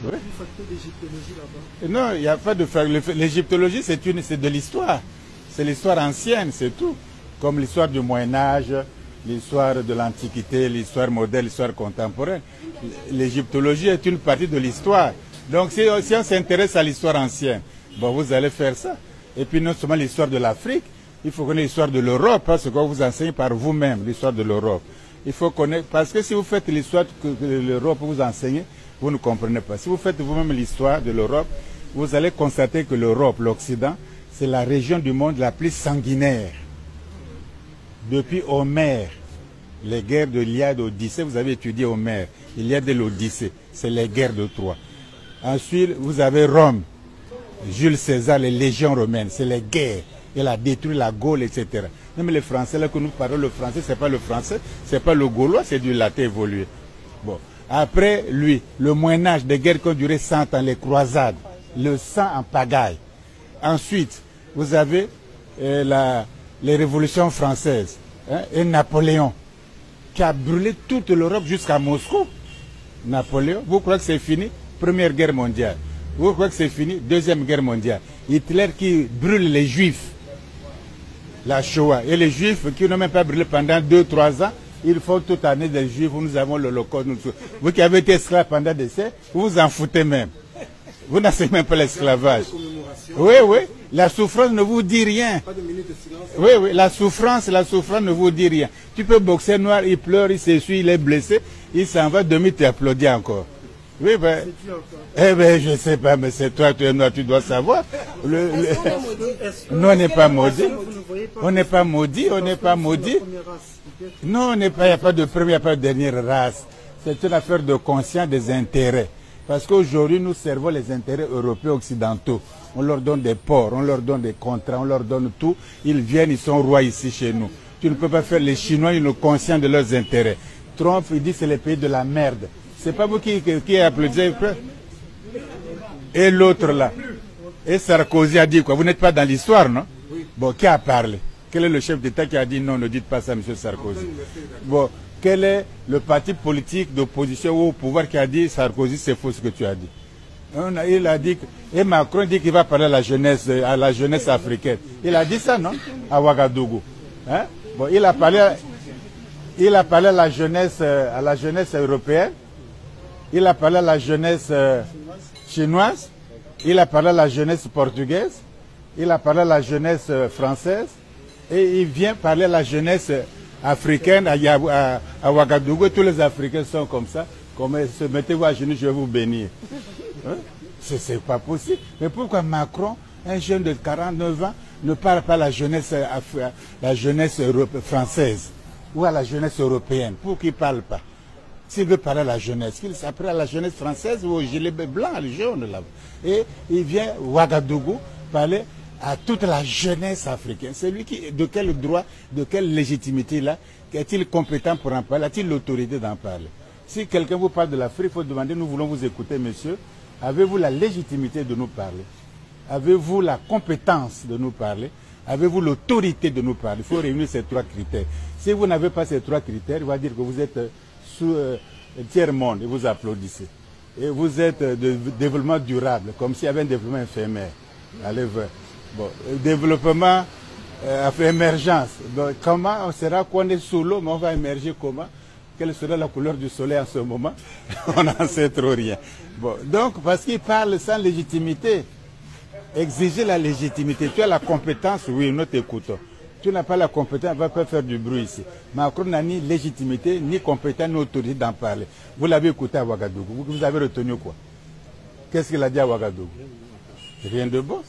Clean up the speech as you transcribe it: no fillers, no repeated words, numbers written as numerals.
Oui. Non, il n'y a pas de facteur. L'égyptologie, c'est de l'histoire. C'est l'histoire ancienne, c'est tout. Comme l'histoire du Moyen-Âge, l'histoire de l'Antiquité, l'histoire moderne, l'histoire contemporaine. L'égyptologie est une partie de l'histoire. Donc si on s'intéresse à l'histoire ancienne, bon, vous allez faire ça. Et puis non seulement l'histoire de l'Afrique, il faut connaître l'histoire de l'Europe, parce que vous enseignez par vous-même l'histoire de l'Europe. Il faut connaître, parce que si vous faites l'histoire que l'Europe vous enseigne, vous ne comprenez pas. Si vous faites vous-même l'histoire de l'Europe, vous allez constater que l'Europe, l'Occident, c'est la région du monde la plus sanguinaire. Depuis Homère, les guerres de l'Iliade, d'Odyssée, vous avez étudié Homère, l'Iliade et l'Odyssée, c'est les guerres de Troie. Ensuite, vous avez Rome, Jules César, les légions romaines, c'est les guerres. Il a détruit la Gaule, etc. Même les Français, là que nous parlons, le français, c'est pas le français, c'est pas le gaulois, c'est du latin évolué. Bon. Après lui, le Moyen-Âge, des guerres qui ont duré 100 ans, les croisades, le sang en pagaille. Ensuite, vous avez les révolutions françaises, hein, et Napoléon, qui a brûlé toute l'Europe jusqu'à Moscou. Napoléon, vous croyez que c'est fini? Première guerre mondiale. Vous croyez que c'est fini? Deuxième guerre mondiale. Hitler qui brûle les Juifs. La Shoah. Et les Juifs qui n'ont même pas brûlé pendant 2-3 ans, ils font toute année des Juifs, nous avons l'Holocauste. Vous qui avez été esclave pendant des siècles, vous vous en foutez même. Vous n'enseignez même pas l'esclavage. Oui, oui. La souffrance ne vous dit rien. Oui, oui. La souffrance ne vous dit rien. Tu peux boxer noir, il pleure, il s'essuie, il est blessé, il s'en va, demi t'applaudit encore. Oui, ben. Eh ben, je sais pas, mais c'est toi, tu es noir, tu dois savoir. Non, on n'est pas maudit. On n'est pas maudit, on n'est pas maudit. Non, il n'y a pas de première, il n'y a pas de dernière race. C'est une affaire de conscience des intérêts. Parce qu'aujourd'hui, nous servons les intérêts européens occidentaux. On leur donne des ports, on leur donne des contrats, on leur donne tout. Ils viennent, ils sont rois ici chez nous. Tu ne peux pas faire les Chinois, ils sont conscients de leurs intérêts. Trump, il dit que c'est le pays de la merde. C'est pas vous qui applaudissez. Et l'autre là. Et Sarkozy a dit quoi? Vous n'êtes pas dans l'histoire, non? Bon, qui a parlé? Quel est le chef d'État qui a dit non, ne dites pas ça, M. Sarkozy? Bon, quel est le parti politique d'opposition ou au pouvoir qui a dit Sarkozy, c'est faux ce que tu as dit? Il a dit, et Macron dit qu'il va parler à la jeunesse africaine. Il a dit ça, non? À Ouagadougou. Hein? Bon, il a parlé à la jeunesse européenne. Il a parlé à la jeunesse chinoise. Il a parlé à la jeunesse portugaise. Il a parlé à la jeunesse française. Et il vient parler à la jeunesse africaine à Ouagadougou. Tous les Africains sont comme ça. Mettez-vous à genoux, je vais vous bénir. Hein? C'est pas possible. Mais pourquoi Macron, un jeune de 49 ans, ne parle pas à la jeunesse française ou à la jeunesse européenne? Pourquoi il ne parle pas? S'il veut parler à la jeunesse, qu'il s'apprête à la jeunesse française ou au gilet blanc, le jaune là. Et il vient Ouagadougou parler à toute la jeunesse africaine. C'est lui qui, de quel droit, de quelle légitimité là, est-il compétent pour en parler? A-t-il l'autorité d'en parler? Si quelqu'un vous parle de l'Afrique, il faut demander, nous voulons vous écouter, monsieur. Avez-vous la légitimité de nous parler? Avez-vous la compétence de nous parler? Avez-vous l'autorité de nous parler? Il faut réunir ces 3 critères. Si vous n'avez pas ces 3 critères, il va dire que vous êtes sous tiers-monde et vous applaudissez. Et vous êtes de développement durable, comme s'il y avait un développement éphémère. Allez voir. Bon, développement, émergence. Donc, comment on sera qu'on est sous l'eau, mais on va émerger comment? Quelle sera la couleur du soleil en ce moment? On n'en sait trop rien. Bon, donc, parce qu'il parle sans légitimité. Exiger la légitimité. Tu as la compétence, oui, nous t'écoutons. Tu n'as pas la compétence, on ne va pas faire du bruit ici. Macron n'a ni légitimité, ni compétence, ni autorité d'en parler. Vous l'avez écouté à Ouagadougou. Vous avez retenu quoi? Qu'est-ce qu'il a dit à Ouagadougou? Rien de bon.